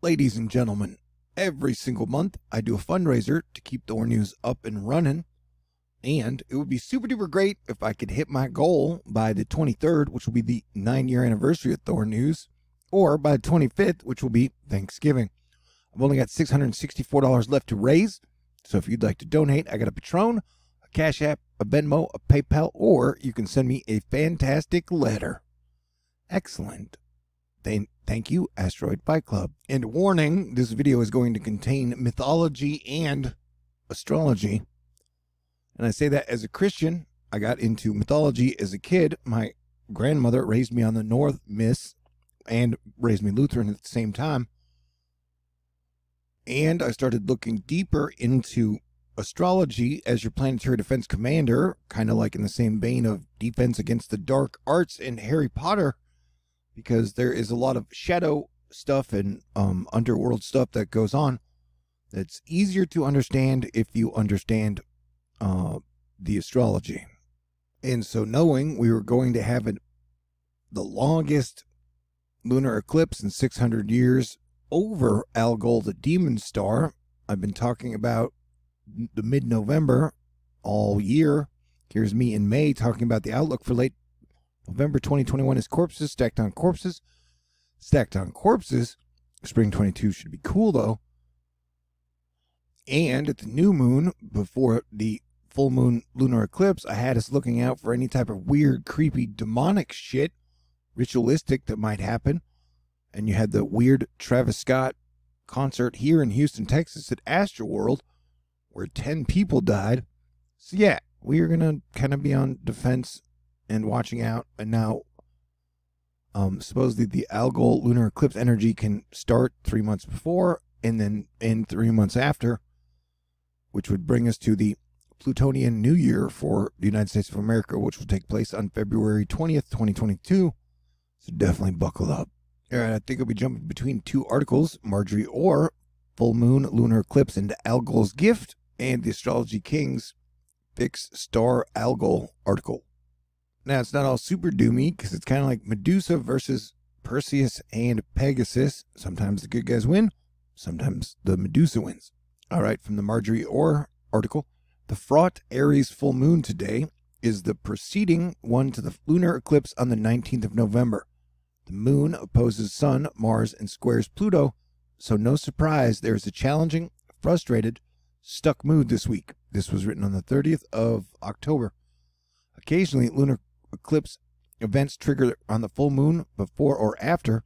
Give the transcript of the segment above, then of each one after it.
Ladies and gentlemen, every single month I do a fundraiser to keep THORnews up and running, and it would be super duper great if I could hit my goal by the 23rd, which will be the 9-year anniversary of THORnews, or by the 25th, which will be Thanksgiving. I've only got $664 left to raise, so if you'd like to donate, I got a Patron, a Cash App, a Venmo, a PayPal, or you can send me a fantastic letter. Excellent. Thank you, Asteroid Fight Club. And warning, this video is going to contain mythology and astrology. And I say that as a Christian. I got into mythology as a kid. My grandmother raised me on the North myths and raised me Lutheran at the same time. And I started looking deeper into astrology as your planetary defense commander, kind of like in the same vein of Defense Against the Dark Arts in Harry Potter, because there is a lot of shadow stuff and underworld stuff that goes on that's easier to understand if you understand the astrology. And so knowing we were going to have the longest lunar eclipse in 600 years over Algol, the demon star, I've been talking about the mid-November all year. Here's me in May talking about the outlook for late November 2021 is corpses stacked on corpses. Stacked on corpses. Spring 22 should be cool, though. And at the new moon, before the full moon lunar eclipse, I had us looking out for any type of weird, creepy, demonic shit, ritualistic that might happen. And you had the weird Travis Scott concert here in Houston, Texas at Astroworld, where 10 people died. So yeah, we are going to kind of be on defense and watching out. And now supposedly the Algol lunar eclipse energy can start 3 months before and then end 3 months after, which would bring us to the Plutonian New Year for the United States of America, which will take place on February 20th, 2022. So definitely buckle up. All right, I think I'll be jumping between two articles, Marjorie Orr, full moon lunar eclipse into Algol's gift, and the Astrology King's fixed star Algol article. Now, it's not all super doomy, because it's kind of like Medusa versus Perseus and Pegasus. Sometimes the good guys win, sometimes the Medusa wins. All right, from the Marjorie Orr article, the fraught Aries full moon today is the preceding one to the lunar eclipse on the 19th of November. The moon opposes Sun, Mars, and squares Pluto, so no surprise there is a challenging, frustrated, stuck mood this week. This was written on the 30th of October. Occasionally, lunar eclipse events trigger on the full moon before or after,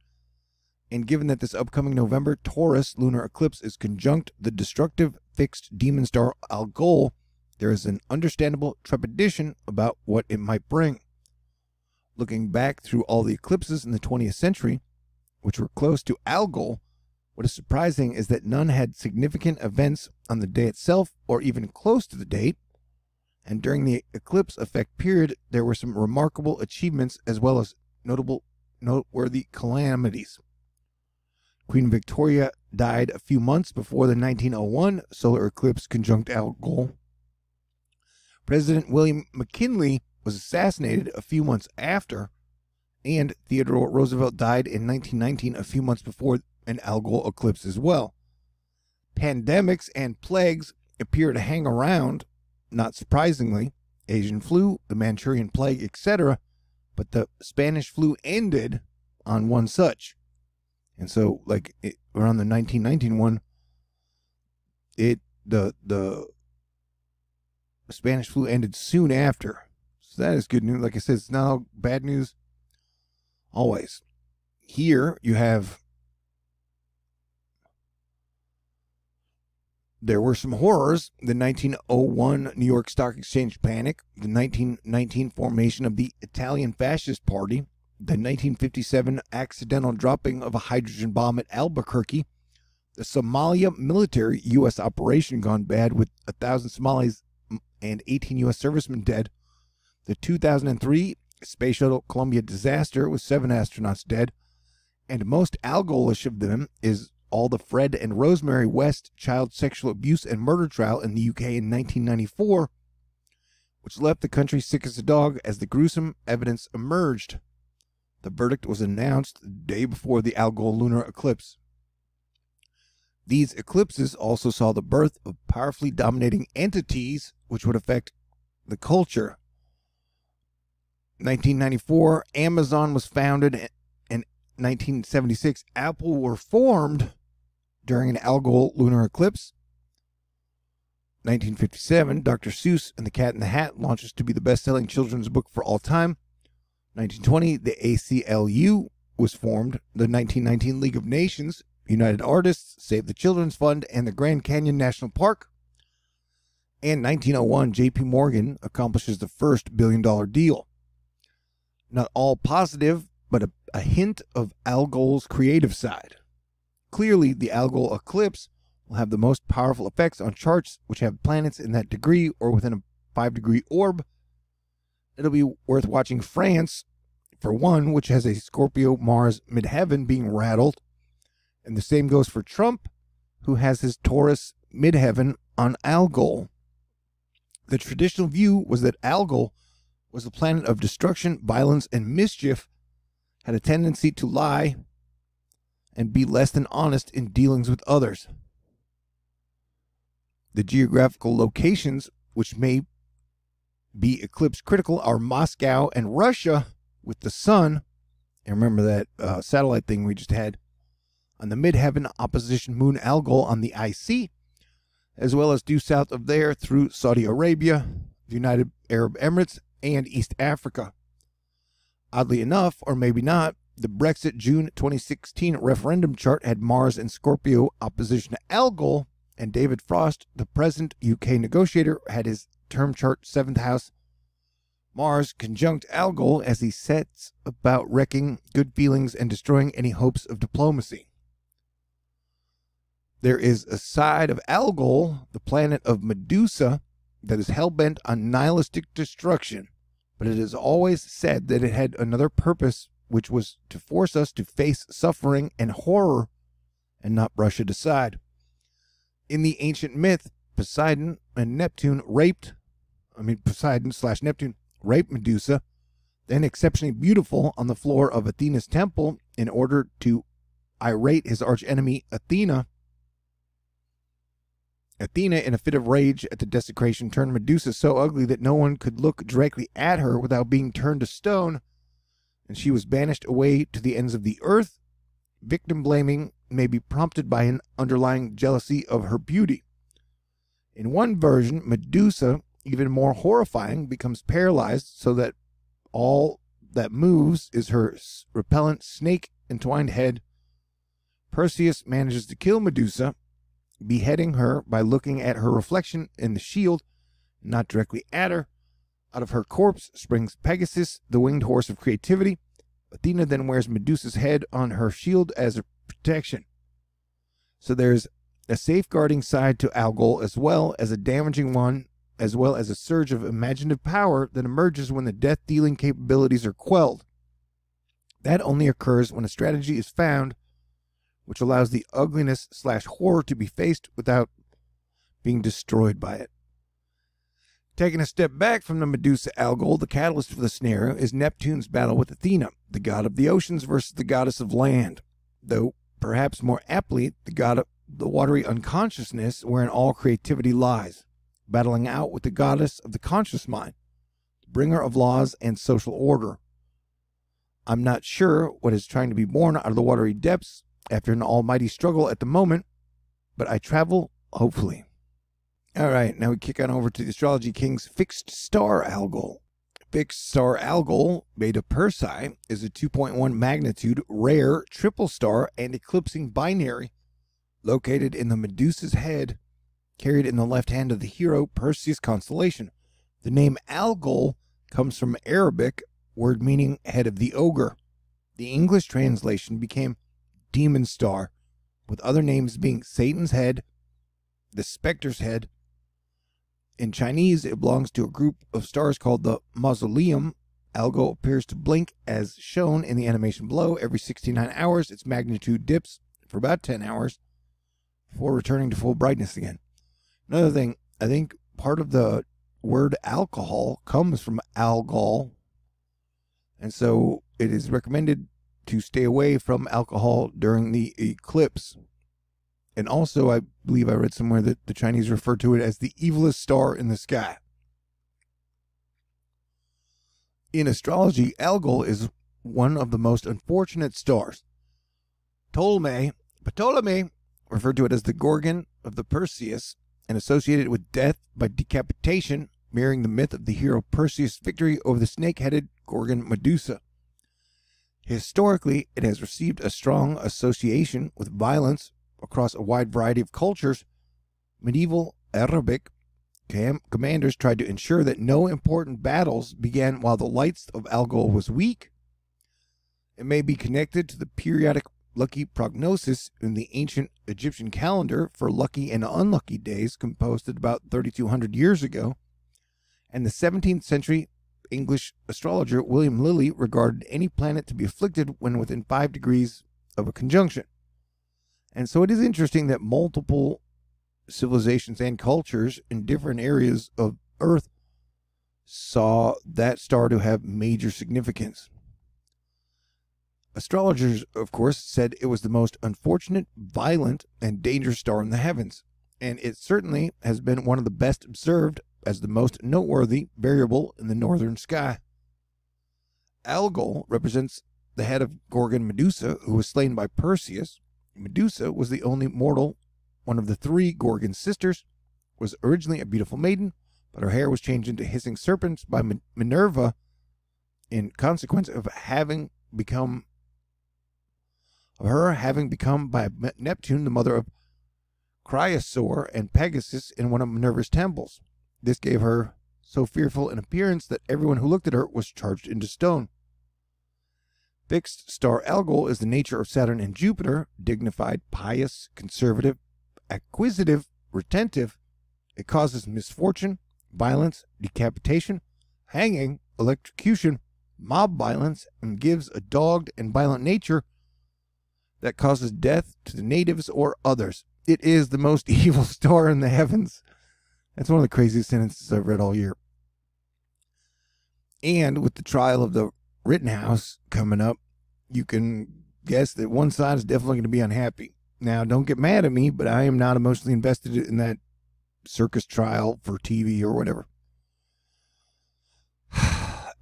and given that this upcoming November Taurus lunar eclipse is conjunct the destructive fixed demon star Algol, there is an understandable trepidation about what it might bring. Looking back through all the eclipses in the 20th century, which were close to Algol, what is surprising is that none had significant events on the day itself or even close to the date. And during the eclipse effect period, there were some remarkable achievements as well as noteworthy calamities. Queen Victoria died a few months before the 1901 solar eclipse conjunct Algol. President William McKinley was assassinated a few months after, and Theodore Roosevelt died in 1919, a few months before an Algol eclipse as well. Pandemics and plagues appear to hang around, not surprisingly, Asian flu, the Manchurian plague, etc., but the Spanish flu ended on one such. And so, like, around the 1919 one, the Spanish flu ended soon after. So that is good news. Like I said, it's not all bad news always. Here you have, there were some horrors. The 1901 New York Stock Exchange panic, the 1919 formation of the Italian Fascist Party, the 1957 accidental dropping of a hydrogen bomb at Albuquerque, the Somalia military U.S. operation gone bad with 1,000 Somalis and 18 U.S. servicemen dead, the 2003 Space Shuttle Columbia disaster with 7 astronauts dead, and most Algolish of them is all the Fred and Rosemary West child sexual abuse and murder trial in the UK in 1994, which left the country sick as a dog as the gruesome evidence emerged. The verdict was announced the day before the Algol lunar eclipse. These eclipses also saw the birth of powerfully dominating entities which would affect the culture. 1994, Amazon was founded, and 1976, Apple were formed during an Algol lunar eclipse. 1957, Dr. Seuss and the Cat in the Hat launches to be the best-selling children's book for all time. 1920, the ACLU was formed. The 1919 League of Nations, United Artists, Save the Children's Fund, and the Grand Canyon National Park. And 1901, J.P. Morgan accomplishes the first billion-dollar deal. Not all positive, but a hint of Algol's creative side. Clearly, the Algol eclipse will have the most powerful effects on charts which have planets in that degree or within a 5-degree orb. It'll be worth watching France, for one, which has a Scorpio Mars midheaven being rattled. And the same goes for Trump, who has his Taurus midheaven on Algol. The traditional view was that Algol was a planet of destruction, violence, and mischief, had a tendency to lie and be less than honest in dealings with others. The geographical locations which may be eclipse critical are Moscow and Russia with the sun, and remember that satellite thing we just had, on the midheaven opposition moon Algol on the IC, as well as due south of there through Saudi Arabia, the United Arab Emirates, and East Africa. Oddly enough, or maybe not, the Brexit June 2016 referendum chart had Mars and Scorpio opposition to Algol, and David Frost, the present UK negotiator, had his term chart 7th house Mars conjunct Algol as he sets about wrecking good feelings and destroying any hopes of diplomacy. There is a side of Algol, the planet of Medusa, that is hell-bent on nihilistic destruction, but it is always said that it had another purpose, which was to force us to face suffering and horror and not brush it aside. In the ancient myth, Poseidon and Neptune Poseidon/Neptune raped Medusa, then exceptionally beautiful, on the floor of Athena's temple in order to irate his archenemy Athena. Athena, in a fit of rage at the desecration, turned Medusa so ugly that no one could look directly at her without being turned to stone, and she was banished away to the ends of the earth. Victim blaming may be prompted by an underlying jealousy of her beauty. In one version, Medusa, even more horrifying, becomes paralyzed so that all that moves is her repellent snake-entwined head. Perseus manages to kill Medusa, beheading her by looking at her reflection in the shield, not directly at her. Out of her corpse springs Pegasus, the winged horse of creativity. Athena then wears Medusa's head on her shield as a protection. So there's a safeguarding side to Algol, as well as a damaging one, as well as a surge of imaginative power that emerges when the death-dealing capabilities are quelled. That only occurs when a strategy is found which allows the ugliness/horror to be faced without being destroyed by it. Taking a step back from the Medusa Algol, the catalyst for the scenario is Neptune's battle with Athena, the god of the oceans versus the goddess of land, though perhaps more aptly the god of the watery unconsciousness wherein all creativity lies, battling out with the goddess of the conscious mind, the bringer of laws and social order. I'm not sure what is trying to be born out of the watery depths after an almighty struggle at the moment, but I travel hopefully. All right, now we kick on over to the Astrology King's fixed star Algol. Fixed star Algol, Beta Persei, is a 2.1 magnitude rare triple star and eclipsing binary located in the Medusa's head, carried in the left hand of the hero Perseus constellation. The name Algol comes from Arabic word meaning head of the ogre. The English translation became demon star, with other names being Satan's head, the specter's head. In Chinese, it belongs to a group of stars called the mausoleum. Algol appears to blink as shown in the animation below. Every 69 hours, its magnitude dips for about 10 hours before returning to full brightness again. Another thing, I think part of the word alcohol comes from Algol, and so it is recommended to stay away from alcohol during the eclipse. And also, I believe I read somewhere that the Chinese refer to it as the evilest star in the sky. In astrology, Algol is one of the most unfortunate stars. Ptolemy referred to it as the Gorgon of the Perseus and associated it with death by decapitation, mirroring the myth of the hero Perseus' victory over the snake-headed Gorgon Medusa. Historically, it has received a strong association with violence across a wide variety of cultures. Medieval Arabic commanders tried to ensure that no important battles began while the light of Algol was weak. It may be connected to the periodic lucky prognosis in the ancient Egyptian calendar for lucky and unlucky days, composed at about 3,200 years ago, and the 17th century English astrologer William Lilly regarded any planet to be afflicted when within 5 degrees of a conjunction. And so it is interesting that multiple civilizations and cultures in different areas of Earth saw that star to have major significance. Astrologers, of course, said it was the most unfortunate, violent, and dangerous star in the heavens, and it certainly has been one of the best observed as the most noteworthy variable in the northern sky. Algol represents the head of Gorgon Medusa, who was slain by Perseus. Medusa was the only mortal. One of the 3 Gorgon sisters was originally a beautiful maiden, but her hair was changed into hissing serpents by Minerva in consequence of having become by Neptune, the mother of Chrysaor and Pegasus, in one of Minerva's temples. This gave her so fearful an appearance that everyone who looked at her was charged into stone. Fixed star Algol is the nature of Saturn and Jupiter, dignified, pious, conservative, acquisitive, retentive. It causes misfortune, violence, decapitation, hanging, electrocution, mob violence, and gives a dogged and violent nature that causes death to the natives or others. It is the most evil star in the heavens. That's one of the craziest sentences I've read all year. And with the trial of the Rittenhouse coming up, you can guess that one side is definitely going to be unhappy. Now, don't get mad at me, but I am not emotionally invested in that circus trial for TV or whatever.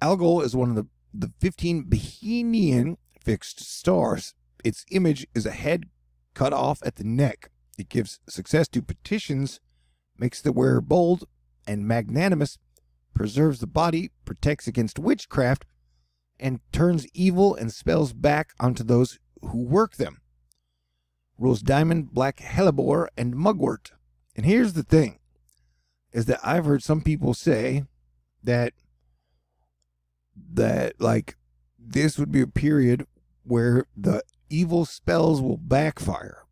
Algol is one of the 15 Bohemian fixed stars. Its image is a head cut off at the neck. It gives success to petitions, makes the wearer bold and magnanimous, preserves the body, protects against witchcraft, and turns evil and spells back onto those who work them. Rules diamond, black hellebore, and mugwort. And here's the thing, is that I've heard some people say that like this would be a period where the evil spells will backfire.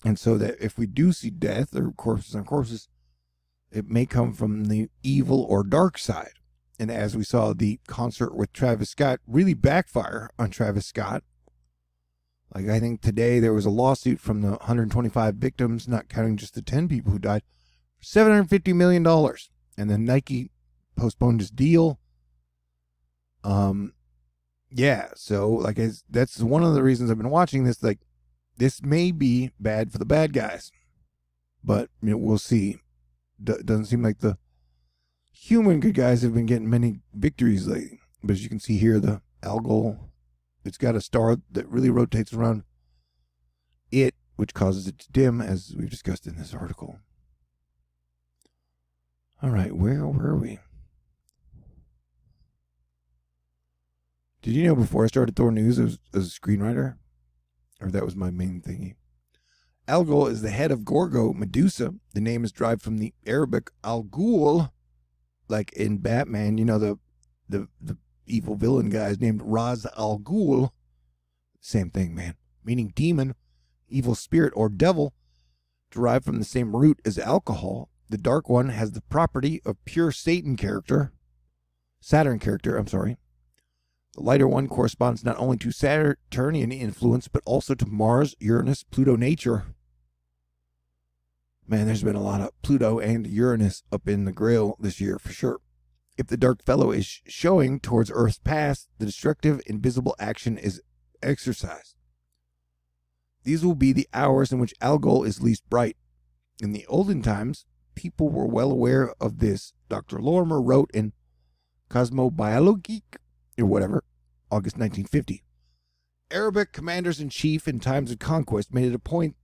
And so that if we do see death or corpses on corpses, it may come from the evil or dark side. And as we saw the concert with Travis Scott really backfire on Travis Scott. Like, I think today there was a lawsuit from the 125 victims, not counting just the 10 people who died, for $750 million. And then Nike postponed his deal. Yeah, so like that's one of the reasons I've been watching this. Like, this may be bad for the bad guys, but we'll see. Doesn't seem like the human good guys have been getting many victories lately. But as you can see here, the Algol, it's got a star that really rotates around it, which causes it to dim, as we've discussed in this article. All right, where were we? Did you know before I started THORnews, I was a screenwriter? Or that was my main thingy. Algol is the head of Gorgon Medusa. The name is derived from the Arabic Algol, like in Batman. You know, the evil villain guy is named Ra's al Ghul. Same thing, man. Meaning demon, evil spirit, or devil, derived from the same root as alcohol. The dark one has the property of pure Saturn character. The lighter one corresponds not only to Saturnian influence, but also to Mars, Uranus, Pluto nature. Man, there's been a lot of Pluto and Uranus up in the grill this year, for sure. If the dark fellow is showing towards Earth's past, the destructive, invisible action is exercised. These will be the hours in which Algol is least bright. In the olden times, people were well aware of this. Dr. Lorimer wrote in Cosmobiologique, or whatever, August 1950. Arabic commanders-in-chief in times of conquest made it a point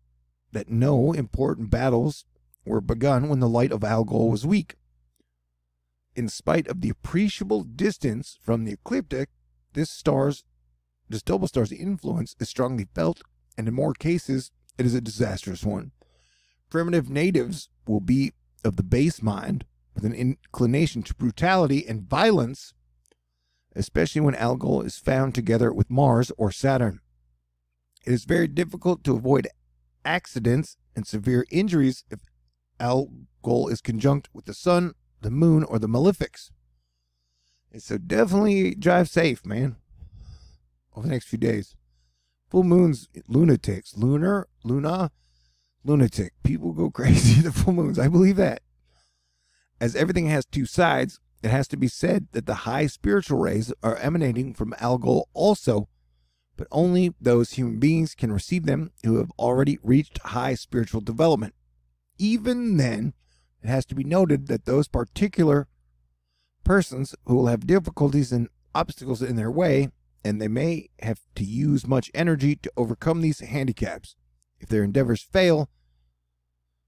that no important battles were begun when the light of Algol was weak. In spite of the appreciable distance from the ecliptic, this double star's influence is strongly felt, and in more cases, it is a disastrous one. Primitive natives will be of the base mind, with an inclination to brutality and violence, especially when Algol is found together with Mars or Saturn. It is very difficult to avoid accidents and severe injuries if Algol is conjunct with the Sun, the Moon, or the malefics. And so definitely drive safe, man, over the next few days. Full moons, lunatics. Lunatic. People go crazy the full moons. I believe that. As everything has two sides, it has to be said that the high spiritual rays are emanating from Algol also, but only those human beings can receive them who have already reached high spiritual development. Even then, it has to be noted that those particular persons who will have difficulties and obstacles in their way, and they may have to use much energy to overcome these handicaps. If their endeavors fail,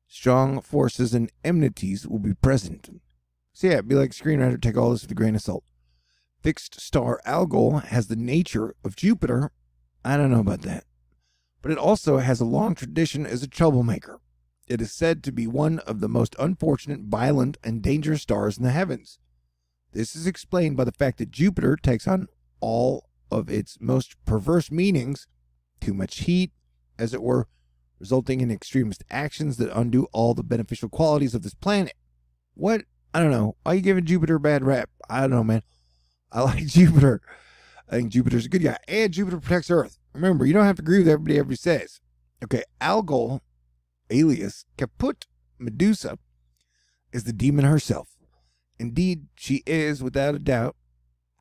strong forces and enmities will be present. So yeah, be like a screenwriter, take all this with a grain of salt. Fixed star Algol has the nature of Jupiter. I don't know about that. But it also has a long tradition as a troublemaker. It is said to be one of the most unfortunate, violent, and dangerous stars in the heavens. This is explained by the fact that Jupiter takes on all of its most perverse meanings, too much heat, as it were, resulting in extremist actions that undo all the beneficial qualities of this planet. What? I don't know. Why are you giving Jupiter a bad rap? I don't know, man. I like Jupiter. I think Jupiter's a good guy. And Jupiter protects Earth. Remember, you don't have to agree with everybody ever says. Okay, Algol, alias Caput Medusa, is the demon herself. Indeed, she is, without a doubt,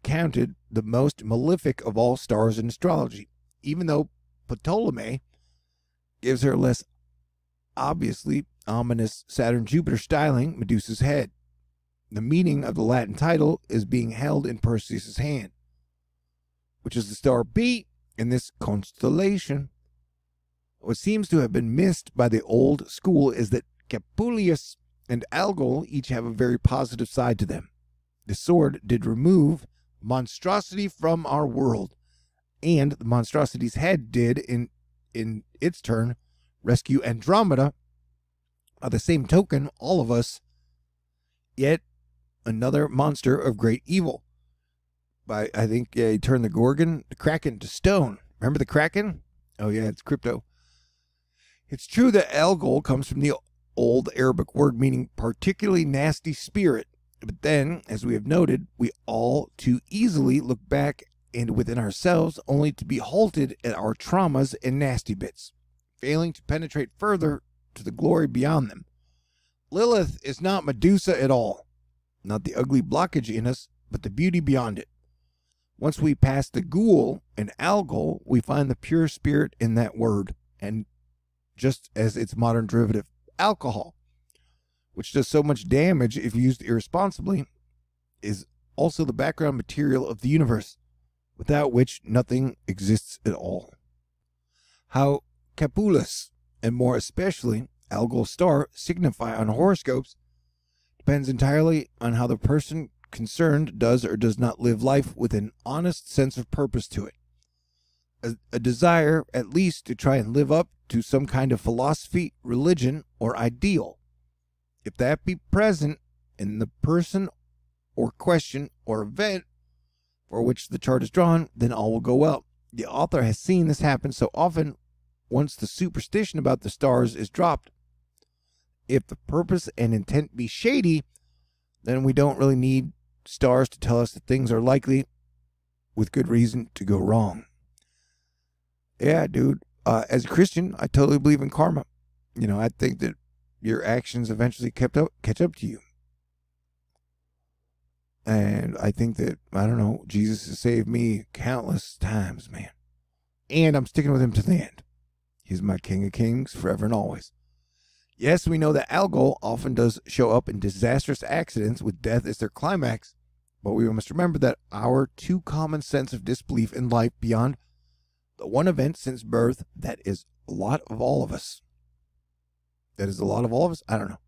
counted the most malefic of all stars in astrology, even though Ptolemy gives her less obviously ominous Saturn-Jupiter styling Medusa's head. The meaning of the Latin title is being held in Perseus' hand, which is the star B in this constellation. What seems to have been missed by the old school is that Capulius and Algol each have a very positive side to them. The sword did remove monstrosity from our world, and the monstrosity's head did, in its turn, rescue Andromeda. By the same token, all of us, yet another monster of great evil. I think he turned the Kraken to stone. Remember the Kraken? Oh yeah, it's crypto. It's true that Algol comes from the old Arabic word meaning particularly nasty spirit. But then, as we have noted, we all too easily look back and within ourselves only to be halted at our traumas and nasty bits, failing to penetrate further to the glory beyond them. Lilith is not Medusa at all. Not the ugly blockage in us, but the beauty beyond it. Once we pass the ghoul and Algol, we find the pure spirit in that word, and just as its modern derivative, alcohol, which does so much damage if used irresponsibly, is also the background material of the universe, without which nothing exists at all. How Capulus, and more especially Algol's star, signify on horoscopes depends entirely on how the person concerned does or does not live life with an honest sense of purpose to it. A desire, at least, to try and live up to some kind of philosophy, religion, or ideal. If that be present in the person or question or event for which the chart is drawn, then all will go well. The author has seen this happen so often once the superstition about the stars is dropped. If the purpose and intent be shady, then we don't really need stars to tell us that things are likely, with good reason, to go wrong. Yeah, dude. As a Christian, I totally believe in karma. You know, I think that your actions eventually catch up to you. And I think that, I don't know, Jesus has saved me countless times, man. And I'm sticking with him to the end. He's my King of Kings forever and always. Yes, we know that Algol often does show up in disastrous accidents with death as their climax, but we must remember that our too common sense of disbelief in life beyond the one event since birth, that is a lot of all of us. That is a lot of all of us? I don't know.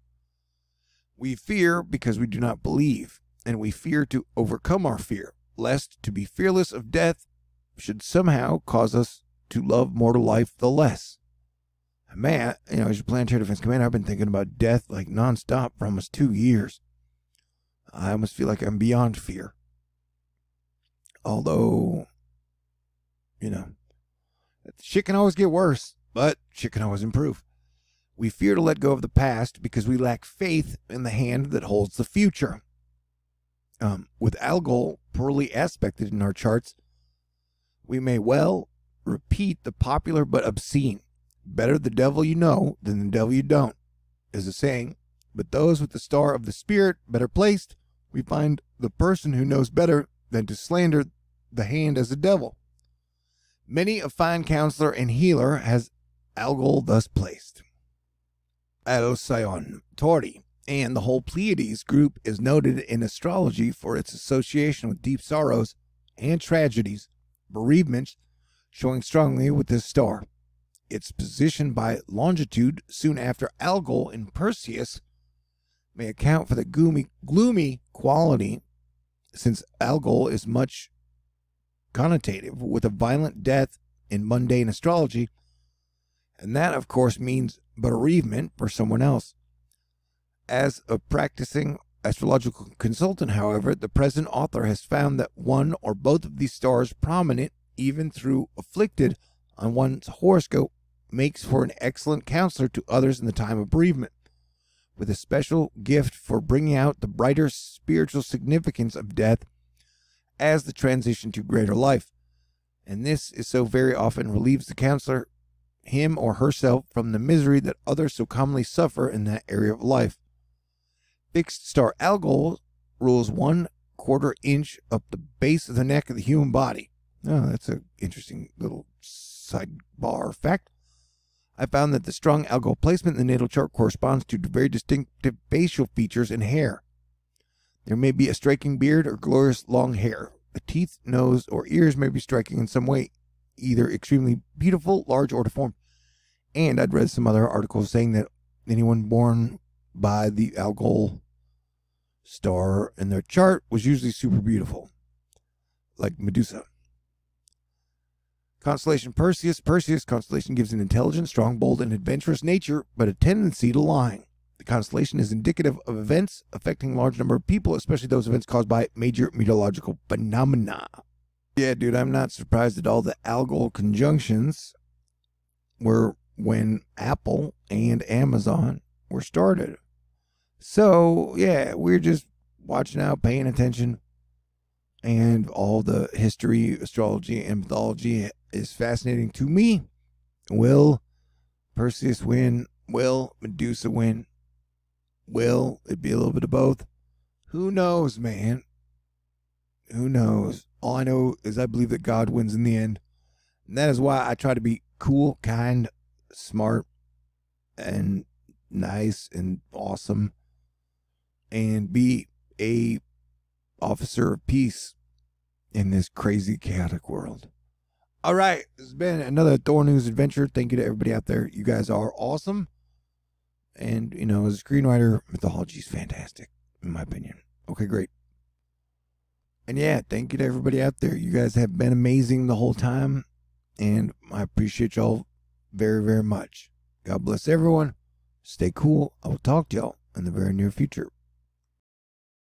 We fear because we do not believe, and we fear to overcome our fear, lest to be fearless of death should somehow cause us to love mortal life the less. Man, as your planetary defense commander, I've been thinking about death like nonstop for almost 2 years. I almost feel like I'm beyond fear. Although, shit can always get worse, but shit can always improve. We fear to let go of the past because we lack faith in the hand that holds the future. With Algol poorly aspected in our charts, we may well repeat the popular but obscene, better the devil you know than the devil you don't, is a saying, but those with the star of the spirit better placed, we find the person who knows better than to slander the hand as a devil. Many a fine counselor and healer has Algol thus placed. Alcyon, Tauri, and the whole Pleiades group is noted in astrology for its association with deep sorrows and tragedies, bereavements, showing strongly with this star. Its position by longitude soon after Algol in Perseus may account for the gloomy quality, since Algol is much connotative with a violent death in mundane astrology, and that of course means bereavement for someone else. As a practicing astrological consultant, however, the present author has found that one or both of these stars prominent, even through afflicted on one's horoscope, makes for an excellent counselor to others in the time of bereavement, with a special gift for bringing out the brighter spiritual significance of death as the transition to greater life. And this is so very often relieves the counselor, him or herself, from the misery that others so commonly suffer in that area of life. Fixed star Algol rules 1/4 inch up the base of the neck of the human body. Oh, that's an interesting little sidebar fact. I found that the strong Algol placement in the natal chart corresponds to very distinctive facial features and hair. There may be a striking beard or glorious long hair. The teeth, nose, or ears may be striking in some way, either extremely beautiful, large, or deformed. And I'd read some other articles saying that anyone born by the Algol star in their chart was usually super beautiful, like Medusa. Constellation Perseus. Perseus constellation gives an intelligent, strong, bold, and adventurous nature, but a tendency to lying. The constellation is indicative of events affecting a large number of people, especially those events caused by major meteorological phenomena. Yeah, dude, I'm not surprised at all. The Algol conjunctions were when Apple and Amazon were started. So, yeah, we're just watching out, paying attention, and all the history, astrology, and mythology is fascinating to me. Will Perseus win? Will Medusa win? Will it be a little bit of both? Who knows, man? Who knows? All I know is I believe that God wins in the end. And that is why I try to be cool, kind, smart, and nice, and awesome, and be a officer of peace in this crazy, chaotic world. All right, this has been another THORnews adventure. Thank you to everybody out there. You guys are awesome. And, as a screenwriter, Mythology is fantastic, in my opinion. Okay, great. And yeah, thank you to everybody out there. You guys have been amazing the whole time. And I appreciate y'all very, very much. God bless everyone. Stay cool. I will talk to y'all in the very near future.